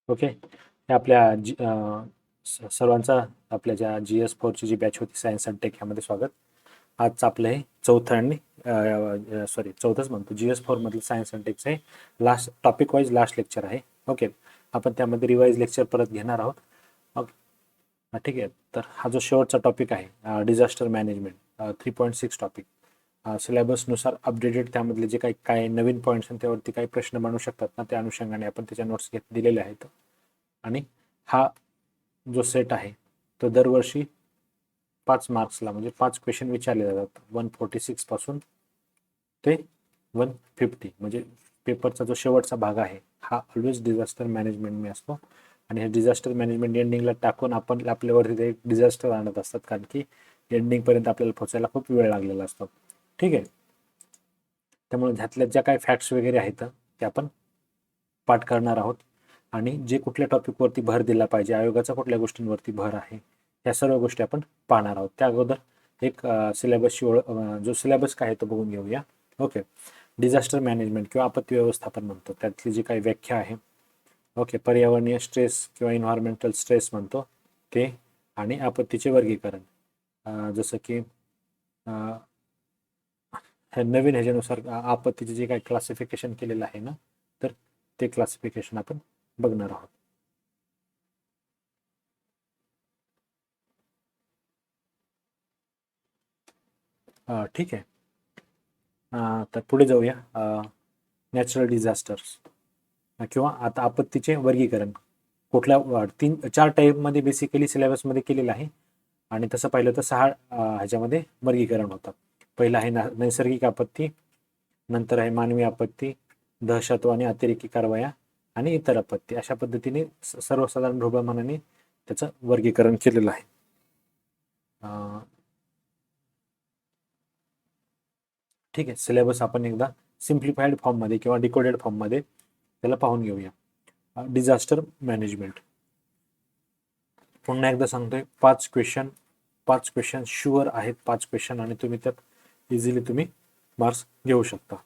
Okay. हे आपल्या सर्वांचा आपल्या ज्या GS4ची जी बॅच होती सायन्स अँड टेक ह्यामध्ये स्वागत. आजचं आपलं हे चौथं आणि चौथंच म्हणतो GS4 मधलं सायन्स अँड टेकचं हे last topic wise last lecture आहे. ओके, आपण त्यामध्ये रिवाईज लेक्चर परत घेणार आहोत. ओके, ठीक आहे. तर हा जो शेवटचा टॉपिक आहे डिझास्टर मॅनेजमेंट 3.6 टॉपिक सिलेबसनुसार अपडेटेड, त्यामधले जे काही काय नवीन पॉईंट्स आहेत त्यावरती काही प्रश्न बनवू शकतात ना, त्या अनुषंगाने आपण त्याच्या नोट्स दिलेले आहेत. आणि हा जो सेट आहे तो दरवर्षी 5 मार्क्सला म्हणजे 5 क्वेश्चन विचारले जातात. 146 पासून ते 150 म्हणजे पेपरचा जो शेवटचा भाग आहे हा ऑलवेज डिझास्टर मॅनेजमेंट मी असतो. आणि हे डिझास्टर मॅनेजमेंट एंडिंगला टाकून आपण आपल्यावरती ते डिझास्टर आणत असतात, कारण की एंडिंगपर्यंत आपल्याला पोहोचायला खूप वेळ लागलेला असतो. ठीक आहे, त्यामुळे ह्यातल्या ज्या काही फॅक्ट्स वगैरे आहेत ते आपण पाठ करणार आहोत. आणि जे कुठल्या टॉपिकवरती भर दिला पाहिजे, आयोगाचा कुठल्या गोष्टींवरती भर आहे, या सर्व गोष्टी आपण पाहणार आहोत. त्या अगोदर एक सिलेबसची जो सिलेबस काय आहे तो बघून घेऊया. ओके, डिझास्टर मॅनेजमेंट किंवा आपत्ती व्यवस्थापन म्हणतो, त्यातली जी काही व्याख्या आहे. ओके, पर्यावरणीय स्ट्रेस किंवा इन्व्हायरमेंटल स्ट्रेस म्हणतो ते, आणि आपत्तीचे वर्गीकरण. जसं की हे नवीन ह्याच्यानुसार आपत्तीचे जे काही क्लासिफिकेशन केलेलं आहे ना, तर ते क्लासिफिकेशन आपण बघणार आहोत. ठीक आहे. तर पुढे जाऊया. नॅचरल डिझास्टर्स किंवा आता आपत्तीचे वर्गीकरण कुठल्या 4 टाईपमध्ये बेसिकली सिलेबसमध्ये केलेलं आहे. आणि तसं पाहिलं तर 6 ह्याच्यामध्ये वर्गीकरण होतं. पहिलं आहे नैसर्गिक आपत्ती, नंतर आहे मानवी आपत्ती, दहशत आणि अतिरेकी कारवाया आणि इतर आपत्ती. अशा पद्धतीने सर्वसाधारण ढोबळमानाने त्याचं वर्गीकरण केलेलं आहे. ठीक आहे, सिलेबस आपण एकदा सिम्प्लिफाईड फॉर्ममध्ये किंवा डिकोडेड फॉर्ममध्ये त्याला पाहून घेऊया. डिझास्टर मॅनेजमेंट पुन्हा एकदा सांगतोय, 5 क्वेश्चन शुअर आहेत. 5 क्वेश्चन आणि तुम्ही त्यात इझिली तुम्ही मार्क्स घेऊ शकता.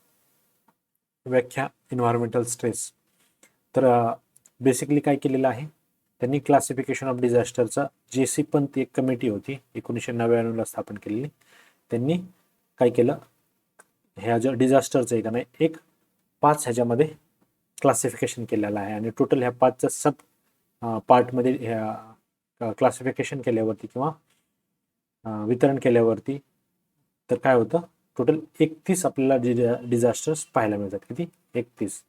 व्याख्या इन्व्हायरमेंटल स्ट्रेस. तर बेसिकली काय केलेलं आहे त्यांनी, क्लासिफिकेशन ऑफ डिझास्टरचा JC पंत एक कमिटी होती 1999ला स्थापन केलेली. त्यांनी काय केलं, ह्या ज्या डिझास्टरचं आहे का नाही, एक 5 ह्याच्यामध्ये क्लासिफिकेशन केलेलं आहे. आणि टोटल ह्या 5च्या सब पार्टमध्ये ह्या क्लासिफिकेशन केल्यावरती किंवा वितरण केल्यावरती तर काय होतं, टोटल 31 आपल्याला डिझास्टर्स पाहायला मिळतात. किती? 31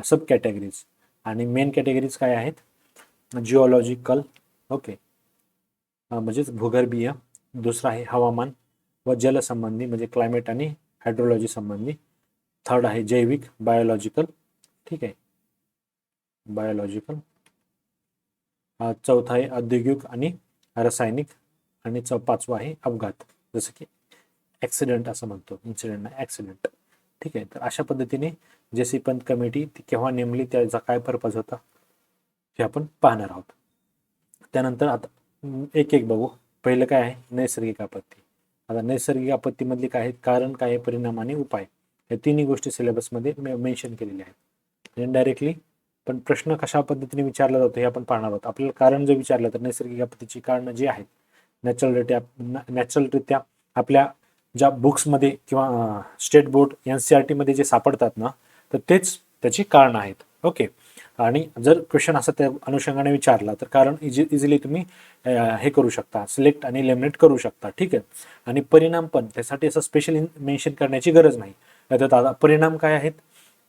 सब कॅटेगरीज. आणि मेन कॅटेगरीज काय आहेत, जिओलॉजिकल, ओके, म्हणजेच भूगर्भीय. दुसरा आहे हवामान व जलसंबंधी म्हणजे क्लायमेट आणि हायड्रोलॉजी संबंधी. थर्ड आहे जैविक, बायोलॉजिकल. ठीक आहे, बायोलॉजिकल. चौथा आहे औद्योगिक आणि रासायनिक. आणि पाचवा आहे अपघात, जसं की ॲक्सिडेंट असं म्हणतो, इन्सिडेंट नाही, ॲक्सिडेंट. ठीक आहे, तर अशा पद्धतीने JC पंत कमिटी ती केव्हा नेमली, त्याचा काय पर्पज होता हे आपण पाहणार आहोत. त्यानंतर आता एक एक बघू. पहिलं काय आहे, नैसर्गिक आपत्ती. आता नैसर्गिक आपत्तीमधली काय आहेत, कारण काय आहे, परिणाम आणि उपाय, या तिन्ही गोष्टी सिलेबसमध्ये मेन्शन केलेल्या आहेत. इनडायरेक्टली पण प्रश्न कशा पद्धतीने विचारला जातो हे आपण पाहणार आहोत. आपल्याला कारण जर विचारलं तर नैसर्गिक आपत्तीची कारणं जी आहेत नॅचरलरित्या आपल्या ज्या बुक्समध्ये किंवा स्टेट बोर्ड NCERT मध्ये जे सापडतात ना, तर तेच त्याची कारणं आहेत. ओके, आणि जर क्वेश्चन असा त्या अनुषंगाने विचारला तर कारण इझिली तुम्ही हे करू शकता, सिलेक्ट आणि एलिमिनेट करू शकता. ठीक आहे, आणि परिणाम पण त्यासाठी असं स्पेशल मेन्शन करण्याची गरज नाही. आता परिणाम काय आहेत,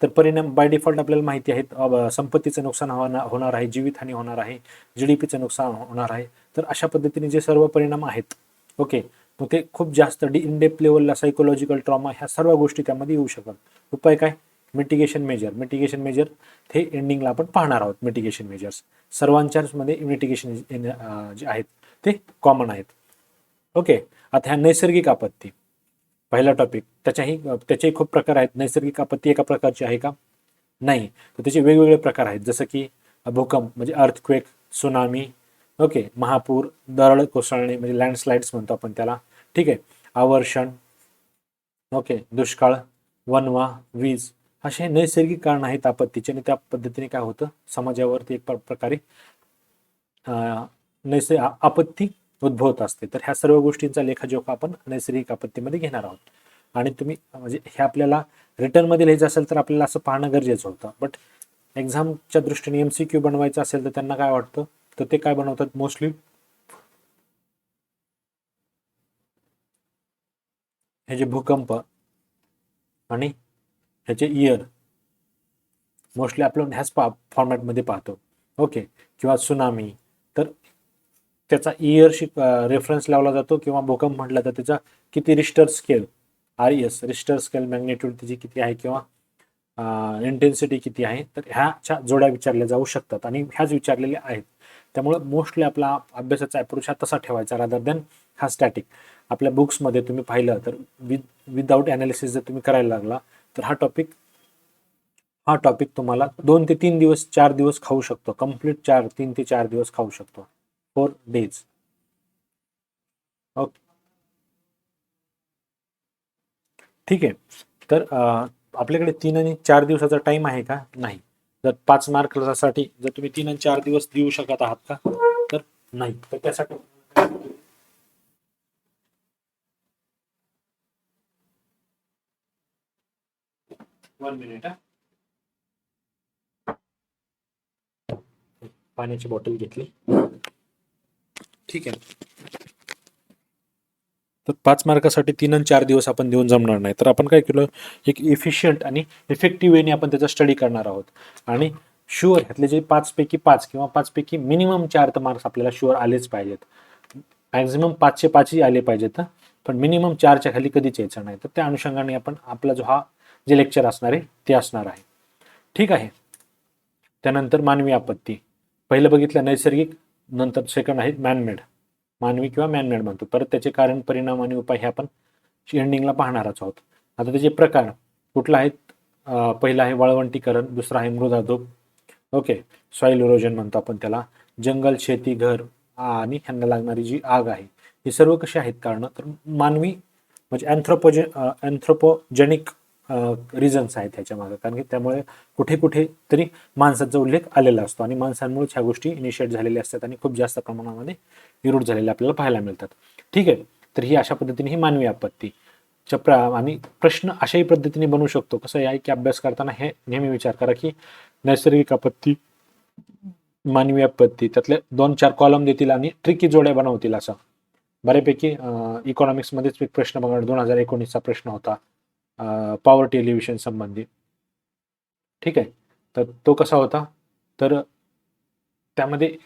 तर परिणाम बाय डिफॉल्ट आपल्याला माहिती आहेत, संपत्तीचं नुकसान होणार आहे, जीवितहानी होणार आहे, GDPचं नुकसान होणार आहे. तर अशा पद्धतीने जे सर्व परिणाम आहेत, ओके, मग ते खूप जास्त इन डेप्थ लेवलला सायकोलॉजिकल ट्रॉमा ह्या सर्व गोष्टी त्यामध्ये येऊ शकतात. उपाय काय, मिटिगेशन मेजर हे एंडिंगला आपण पाहणार आहोत. मिटिगेशन मेजर्स सर्वांच्याच मध्ये मिटिगेशन जे आहेत ते कॉमन आहेत. ओके, आता ह्या नैसर्गिक आपत्ती पहिला टॉपिक, त्याचेही खूप प्रकार आहेत. नैसर्गिक आपत्ती एका प्रकारची आहे का? नाही, तर त्याचे वेगवेगळे प्रकार आहेत. जसं की भूकंप म्हणजे अर्थक्वेक, सुनामी, ओके, महापूर, दरड कोसळणे म्हणजे लँडस्लाइड्स म्हणतो आपण त्याला. ठीक आहे, आवर्षण, ओके, दुष्काळ, वणवा, वीज, असे नैसर्गिक कारण आहेत आपत्तीचे, आणि त्या पद्धतीने काय होतं, समाजावरती एक प्रकारे आपत्ती उद्भवत असते. तर ह्या सर्व गोष्टींचा लेखाजोखा आपण नैसर्गिक आपत्तीमध्ये घेणार आहोत. आणि तुम्ही म्हणजे हे आपल्याला रिटर्नमध्ये लिहायचं असेल तर आपल्याला असं पाहणं गरजेचं होतं. बट एक्झामच्या दृष्टीने MCQ बनवायचं असेल तर त्यांना काय वाटतं, तर ते काय बनवतात मोस्टली, हे जे भूकंप आणि ह्याचे इयर मोस्टली आपण ह्याच फॉर्मॅटमध्ये पाहतो. ओके, किंवा सुनामी, तर त्याचा इयरशी रेफरन्स लावला जातो, किंवा भूकंप म्हटलं तर त्याचा किती Richter scale, RES Richter scale magnitude त्याची किती आहे, किंवा इंटेन्सिटी किती आहे, तर ह्याच्या जोड्या विचारल्या जाऊ शकतात आणि ह्याच विचारलेल्या आहेत. त्यामुळे मोस्टली आपला अभ्यासाचा अप्रोच हा तसा ठेवायचा रादर दॅन हा स्टॅटिक. आपल्या बुक्समध्ये तुम्ही पाहिलं तर विदाउट ॲनालिसिस जर तुम्ही करायला लागला तर हा टॉपिक तुम्हाला 2 ते 3 दिवस 4 दिवस खाऊ शकतो. कंप्लीट 3 ते 4 दिवस खाऊ शकतो. 4 डेज. ओके, ठीक आहे. तर आपल्याकडे 3 आणि 4 दिवसाचा टाइम आहे का? नाही. जर 5 मार्कासाठी जर तुम्ही 3 आणि 4 दिवस देऊ शकत आहात का? तर नाही. तर त्यासाठी 1 मिनिट, पाण्याची बॉटल घेतली. ठीक आहे. तर 5 मार्कासाठी 3 आणि 4 दिवस आपण देऊन जमणार नाही. तर आपण काय केलं, एक इफिशियंट आणि इफेक्टिव्ह वेने आपण त्याचा स्टडी करणार आहोत. आणि शुअर ह्यातले जे 5 पैकी 5 किंवा 5 पैकी मिनिमम 4 तर मार्क्स आपल्याला शुअर आलेच पाहिजेत. मॅक्झिमम 5चे 5ही आले पाहिजेत, पण मिनिमम 4च्या खाली कधीच यायचं नाही. तर त्या अनुषंगाने आपण आपला जो जे लेक्चर असणार आहे ते असणार आहे. ठीक आहे. त्यानंतर मानवी आपत्ती. पहिलं बघितलं नैसर्गिक, नंतर सेकंड आहे मॅनमेड, मानवी किंवा मॅनमेड म्हणतो. परत त्याचे कारण, परिणाम आणि उपाय हे आपण एंडिंगला पाहणारच आहोत. आता त्याचे प्रकार कुठला आहेत, पहिला आहे वाळवंटीकरण, दुसरा आहे मृदाधूप, ओके, सॉइल इरोजन म्हणतो आपण त्याला, जंगल, शेती, घर आणि ह्यांना लागणारी जी आग आहे, हे सर्व कसे आहेत कारण, तर मानवी म्हणजे अँथ्रोपोजेनिक रिझन्स आहेत ह्याच्या मागे. कारण की त्यामुळे कुठे कुठे तरी माणसाचा उल्लेख आलेला असतो आणि माणसांमुळेच ह्या गोष्टी इनिशिएट झालेल्या असतात आणि खूप जास्त प्रमाणामध्ये विरोध झालेले आपल्याला पाहायला मिळतात. ठीक आहे. तर ही अशा पद्धतीने ही मानवी आपत्ती आणि प्रश्न अशाही पद्धतीने बनवू शकतो. कसं आहे की अभ्यास करताना हे नेहमी विचार करा की नैसर्गिक आपत्ती, मानवी आपत्ती, त्यातले 2-4 कॉलम देतील आणि ट्रिकी जोड्या बनवतील. असं बऱ्यापैकी इकॉनॉमिक्समध्येच एक प्रश्न बघा, 2019चा प्रश्न होता पॉवर्टी एलिव्हेशन संबंधी. ठीक आहे. तर तो कसा होता, तर त्यामध्ये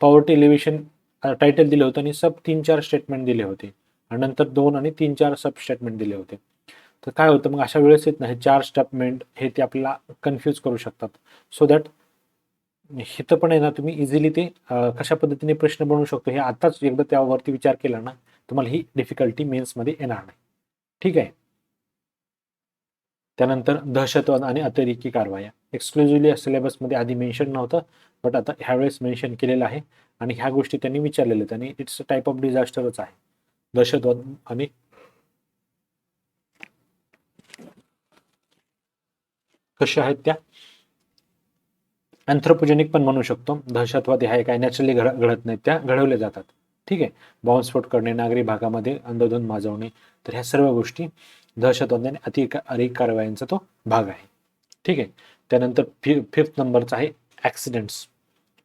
पॉवर्टी एलिव्हेशन टायटल दिलं होतं आणि सब 3-4 स्टेटमेंट दिले होते आणि नंतर 2 आणि 3-4 सब स्टेटमेंट दिले होते. तर काय होतं मग अशा वेळेस येत नाही 4 स्टेटमेंट हे ते आपल्याला कन्फ्यूज करू शकतात. सो दॅट हिथं पण आहे ना, तुम्ही इझिली ते कशा पद्धतीने प्रश्न बनवू शकतो हे आताच एकदा त्यावरती विचार केला ना, तुम्हाला ही डिफिकल्टी मेन्समध्ये येणार नाही. ठीक आहे. त्यानंतर दहशतवाद आणि अतिरेकी कारवाया एक्सक्लुझिव्हली सिलेबसमध्ये आधी मेन्शन नव्हतं, बट आता ह्यावेळेस मेन्शन केलेलं आहे आणि ह्या गोष्टी त्यांनी विचारलेल्या आहेत आणि इट्स अ टाईप ऑफ डिझास्टरच आहे. दहशतवाद आणि कशा आहेत त्या अँथ्रोपोजेनिक पण म्हणू शकतो. दहशतवादी आहे काय नॅचरली घडत नाहीत, त्या घडवल्या जातात. ठीक आहे. बॉम्बस्फोट करणे, नागरी भागामध्ये अंधाधुंद माजवणे, तर ह्या सर्व गोष्टी दहशतवाद आणि अतिरेकी कारवायांचा तो भाग आहे. ठीक आहे. त्यानंतर फिफ्थ नंबरचा आहे ॲक्सिडेंट्स.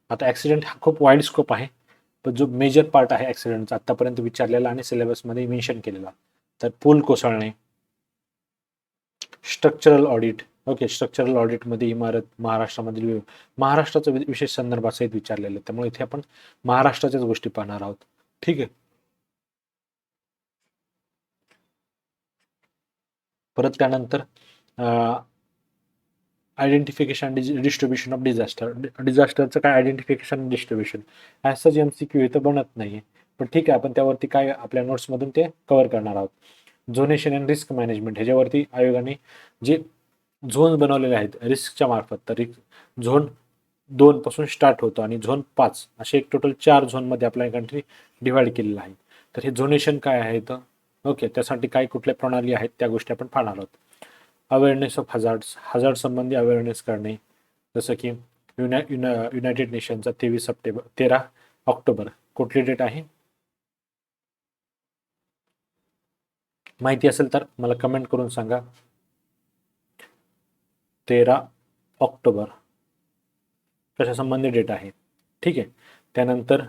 आता ॲक्सिडेंट हा खूप वाईड स्कोप आहे, पण जो मेजर पार्ट आहे ॲक्सिडेंटचा आत्तापर्यंत विचारलेला आणि सिलेबसमध्ये मेन्शन केलेला, तर पूल कोसळणे, स्ट्रक्चरल ऑडिट. ओके, स्ट्रक्चरल ऑडिटमध्ये इमारत महाराष्ट्रामधील महाराष्ट्राचं विशेष संदर्भासहित विचारलेलं आहे, त्यामुळे इथे आपण महाराष्ट्राच्याच गोष्टी पाहणार आहोत. ठीक आहे. परत त्यानंतर आयडेंटिफिकेशन डिस्ट्रीब्युशन ऑफ डिझास्टर. डिझास्टरचं काय identification distribution as such MCQ इथं बनत नाहीये, पण ठीक आहे आपण त्यावरती काय आपल्या नोट्समधून ते कव्हर करणार आहोत. झोनेशन अँड रिस्क मॅनेजमेंट ह्याच्यावरती आयोगाने जे झोन बनवलेले आहेत रिस्कच्या मार्फत, तर झोन 2 पासून स्टार्ट होतो आणि झोन 5 असे एक टोटल 4 झोनमध्ये आपल्या कंट्री डिवाइड केलेलं आहे. तर हे झोनेशन काय आहे तर ओके, त्यासाठी काय कुठल्या प्रणाली आहेत त्या गोष्टी आपण पाहणार आहोत. अवेअरनेस ऑफ हजार्ड्स, हजार्ड संबंधी अवेअरनेस करणे, जसं की युनायटेड नेशनचा 13 ऑक्टोबर कुठली डेट आहे माहिती असेल तर मला कमेंट करून सांगा. 13 ऑक्टोबर कशा संबंधी डेट आहे. ठीक आहे. त्यानंतर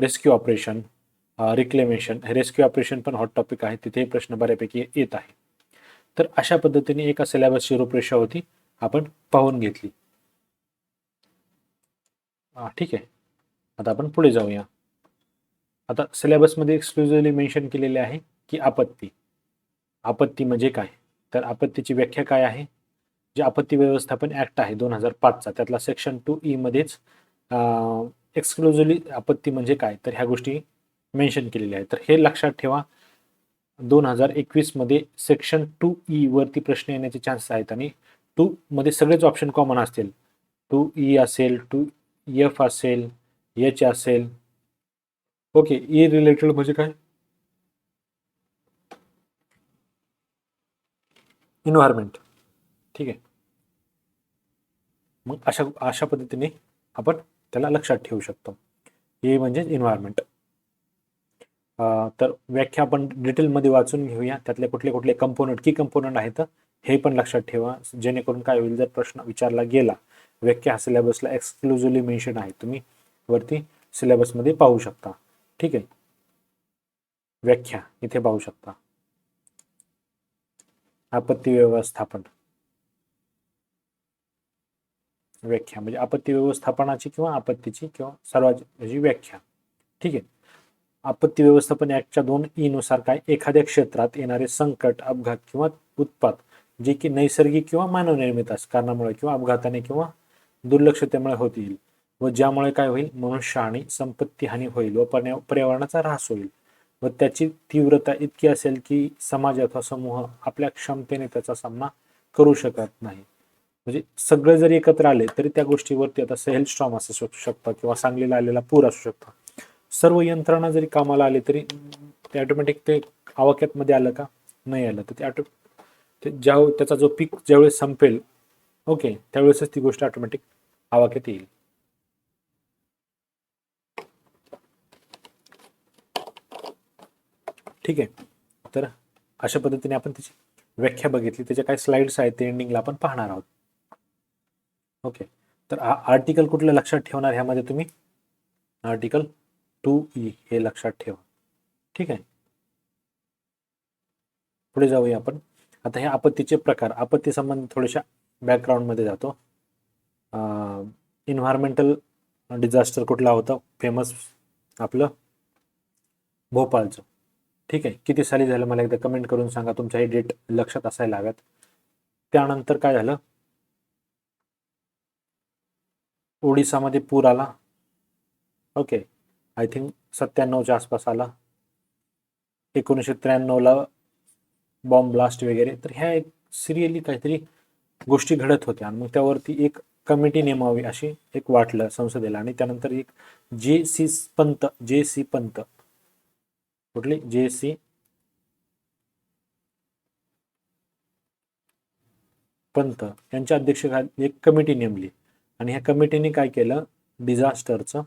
rescue operation, reclamation, rescue operation पण हॉट टॉपिक आहे, तिथे प्रश्न बऱ्यापैकी येत आहे. तर अशा पद्धतीने एका सिलेबसची रूपरेषा होती, आपण पाहून घेतली. ठीक आहे. आता आपण पुढे जाऊया. आता सिलेबसमध्ये एक्सक्लुझिव्हली मेन्शन केलेले आहे की आपत्ती. आपत्ती म्हणजे काय, तर आपत्तीची व्याख्या काय आहे. जे आपत्ती व्यवस्थापन ऍक्ट आहे 2005चा, त्यातला सेक्शन 2E मध्येच एक्सक्लुझिव्हली आपत्ती म्हणजे काय, तर ह्या गोष्टी मेन्शन केलेल्या आहेत. तर हे लक्षात ठेवा. 2021 मध्ये सेक्शन 2E वरती प्रश्न येण्याचे चान्सेस आहेत आणि 2 मध्ये सगळेच ऑप्शन कॉमन असतील. 2E असेल, 2F असेल, H असेल. ओके. ई रिलेटेड म्हणजे काय, इन्व्हायरमेंट. ठीक आहे. मग अशा अशा पद्धतीने आपण त्याला लक्षात ठेवू शकतो. हे म्हणजे इन्व्हायरमेंट. तर व्याख्या आपण डिटेलमध्ये वाचून घेऊया. त्यातले कुठले कुठले कंपोनंट, की कंपोनंट आहेत हे पण लक्षात ठेवा, जेणेकरून काय होईल, जर प्रश्न विचारला गेला, व्याख्या हा सिलेबसला एक्सक्लुझिव्हली मेन्शन आहे, तुम्ही वरती सिलेबसमध्ये पाहू शकता. ठीक आहे. व्याख्या इथे पाहू शकता. आपत्ती व्यवस्थापन व्याख्या म्हणजे आपत्ती व्यवस्थापनाची किंवा आपत्तीची किंवा सर्वांची व्याख्या. ठीक आहे. आपत्ती व्यवस्थापन ऍक्टच्या 2E नुसार काय, एखाद्या क्षेत्रात येणारे संकट, अपघात किंवा उत्पात जे की नैसर्गिक किंवा मानवनिर्मित कारणामुळे किंवा अपघाताने किंवा दुर्लक्षतेमुळे होतील व ज्यामुळे काय होईल, मनुष्यहानी, संपत्ती हानी होईल व पर्यावरणाचा ऱ्हास होईल व त्याची तीव्रता इतकी असेल की समाज अथवा समूह आपल्या क्षमतेने त्याचा सामना करू शकत नाही. म्हणजे सगळे जरी एकत्र आले तरी त्या गोष्टीवरती, आता हेल स्टॉर्म असू शकतं किंवा सांगलीला आलेला पूर असू शकतो, सर्व यंत्रणा जरी कामाला आले तरी ते ऑटोमॅटिक ते आवाक्यात मध्ये आलं का, नाही आलं तर ते त्याचा जो पीक ज्यावेळेस संपेल, ओके, त्यावेळेसच ती गोष्ट ऑटोमॅटिक आवाक्यात येईल. ठीक आहे. तर अशा पद्धतीने आपण त्याची व्याख्या बघितली. त्याच्या काही स्लाइड्स आहेत ते एंडिंगला आपण पाहणार आहोत. ओके. तर आर्टिकल कुठलं लक्षात ठेवणार, ह्यामध्ये तुम्ही आर्टिकल 2E हे लक्षात ठेवा. ठीक आहे. पुढे जाऊया आपण. आता हे आपत्तीचे प्रकार, आपत्ती संबंधी थोड्याशा बॅकग्राऊंड मध्ये जातो. इन्व्हायरमेंटल डिझास्टर कुठला होता फेमस, आपलं भोपाळचं. ठीक आहे. किती साली झालं मला एकदा कमेंट करून सांगा, तुमच्या हे डेट लक्षात असायला हव्यात. त्यानंतर काय झालं, ओडिसामध्ये पूर आला. ओके. आय थिंक 97च्या आसपास आला. 1993ला बॉम्ब ब्लास्ट वगैरे. तर ह्या एक सिरियली काहीतरी गोष्टी घडत होत्या आणि मग त्यावरती एक कमिटी नेमावी अशी एक वाटलं संसदेला. आणि त्यानंतर एक जे सी पंत कुठली, जे.सी. पंत यांच्या अध्यक्षतेखाली एक कमिटी नेमली आणि ह्या कमिटीने काय केलं, डिझास्टरचं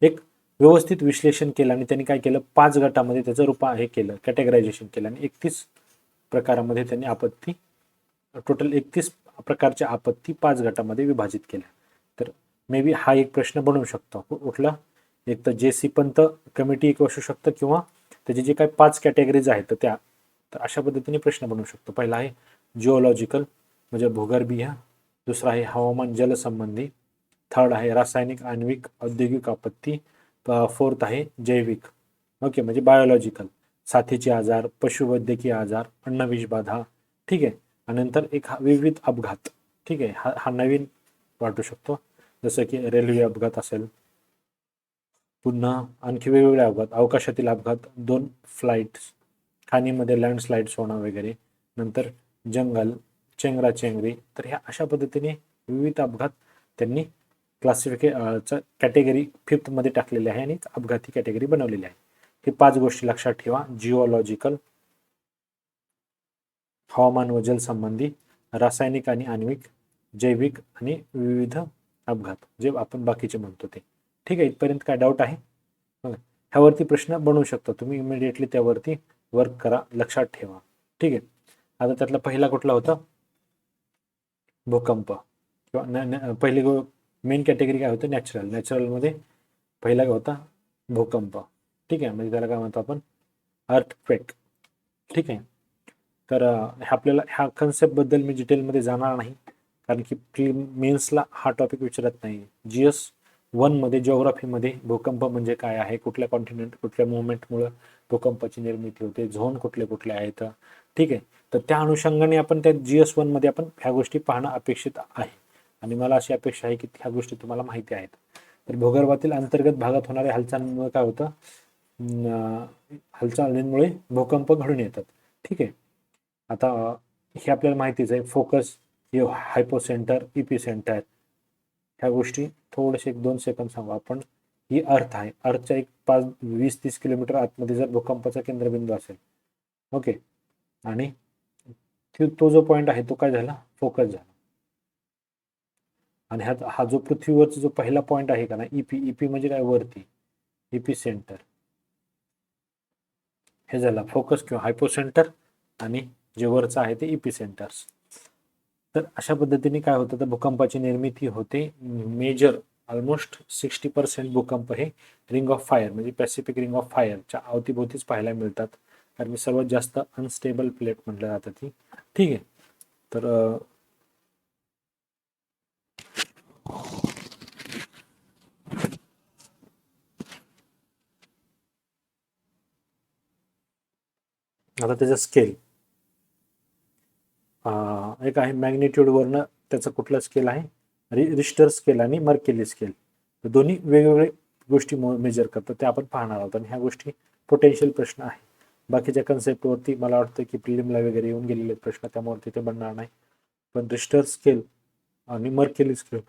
एक व्यवस्थित विश्लेषण केलं आणि त्यांनी काय केलं, 5 गटामध्ये त्याचं हे केलं, कॅटेगरायझेशन केलं आणि 31 प्रकारामध्ये त्यांनी आपत्ती, टोटल 31 प्रकारच्या आपत्ती 5 गटामध्ये विभाजित केल्या. तर मे बी हा एक प्रश्न बनवू शकतो. कुठला, एक तर जे.सी. पंत कमिटी एक असू शकतं किंवा त्याचे जे काही 5 कॅटेगरीज आहेत त्या. तर अशा पद्धतीने प्रश्न बनवू शकतो. पहिला आहे जिओलॉजिकल म्हणजे भूगर्भीय, दुसरा आहे हवामान जलसंबंधी, थर्ड आहे रासायनिक, आण्विक, औद्योगिक आपत्ती, फोर्थ आहे जैविक, ओके, म्हणजे बायोलॉजिकल, साथीचे आजार, पशुवैद्यकीय आजार, अन्नविषबाधा. ठीक आहे. आणि नंतर एक विविध अपघात. ठीक आहे. हा नवीन वाटू शकतो, जसं की रेल्वे अपघात असेल, पुन्हा आणखी वेगवेगळे अपघात, अवकाशातील अपघात, 2 फ्लाईट्स, खाणीमध्ये लँडस्लाइड्स होणं वगैरे, नंतर जंगल, चेंगराचेंगरी. तर ह्या अशा पद्धतीने विविध अपघात त्यांनी कॅटेगरी 5th मध्ये टाकलेली आहे आणि अपघाती कॅटेगरी बनवलेली आहे. हे 5 गोष्टी लक्षात ठेवा. जिओलॉजिकल, हवामान व जल संबंधी, रासायनिक आणि आण्विक, जैविक आणि विविध अपघात, जे आपण बाकीचे म्हणतो ते. ठीक आहे, इथपर्यंत काय डाऊट आहे? बघा, ह्यावरती प्रश्न बनवू शकता तुम्ही, इमिडिएटली त्यावरती वर्क करा, लक्षात ठेवा. ठीक आहे, आता त्यातला पहिला कुठला होता? भूकंप. किंवा पहिली मेन कॅटेगरी काय होतं? नॅचरल. नॅचरलमध्ये पहिला काय होता? भूकंप. ठीक आहे, म्हणजे त्याला काय म्हणतो आपण? अर्थक्वेक. ठीक आहे, तर आपल्याला ह्या कन्सेप्टबद्दल मी डिटेलमध्ये जाणार नाही, कारण की मेन्सला हा टॉपिक विचारत नाही. GS1 मध्ये जिओग्राफीमध्ये भूकंप म्हणजे काय आहे, कुठल्या कॉन्टिनेंट, कुठल्या मुवमेंटमुळे भूकंपाची निर्मिती होते, झोन कुठले कुठले आहेत. ठीक आहे, तर त्या अनुषंगाने आपण त्या GS1 मध्ये आपण ह्या गोष्टी पाहणं अपेक्षित आहे, आणि मला अशी अपेक्षा आहे की ह्या गोष्टी तुम्हाला माहिती आहेत. तर भूगर्भातील अंतर्गत भागात होणाऱ्या हालचालींमुळे काय होतं? हालचालींमुळे भूकंप घडून येतात. ठीक आहे, आता हे आपल्याला माहितीच आहे, फोकस, हायपोसेंटर, इपिसेंटर, ह्या गोष्टी थोडेसे 1-2 सेकंद सांगू आपण. ही अर्थ आहे, अर्थच्या एक 20-30 किलोमीटर आतमध्ये जर भूकंपाचा केंद्रबिंदू असेल, ओके, आणि तो जो पॉइंट आहे तो काय झाला? फोकस झाला. आणि हा जो पृथ्वीवरचा जो पहिला पॉइंट आहे का ना, इपी म्हणजे काय? वरती, इपी सेंटर, हे झाला फोकस किंवा हायपोसेंटर, आणि जे वरचं आहे ते इपी सेंटर्स. तर अशा पद्धतीने काय होतं? तर भूकंपाची निर्मिती होते. मेजर ऑलमोस्ट 60% भूकंप हे रिंग ऑफ फायर म्हणजे पॅसिफिक रिंग ऑफ फायरच्या अवतीभोवतीच पाहायला मिळतात, कारण सर्वात जास्त अनस्टेबल प्लेट म्हटलं जातं ती. ठीक आहे, तर आता त्याचा स्केल एक आहे मॅग्निट्यूडवरनं, त्याचं कुठलं स्केल आहे? रिश्टर स्केल आणि मर्केली स्केल. दोन्ही वेगवेगळे गोष्टी मेजर करतात, ते आपण पाहणार आहोत. आणि ह्या गोष्टी पोटेन्शियल प्रश्न आहे. बाकीच्या कन्सेप्टवरती मला वाटतं की प्रिलिमला वगैरे येऊन गेलेले प्रश्न, त्यामुळे तिथे बनणार नाही. पण रिश्टर स्केल आणि मर्केली स्केल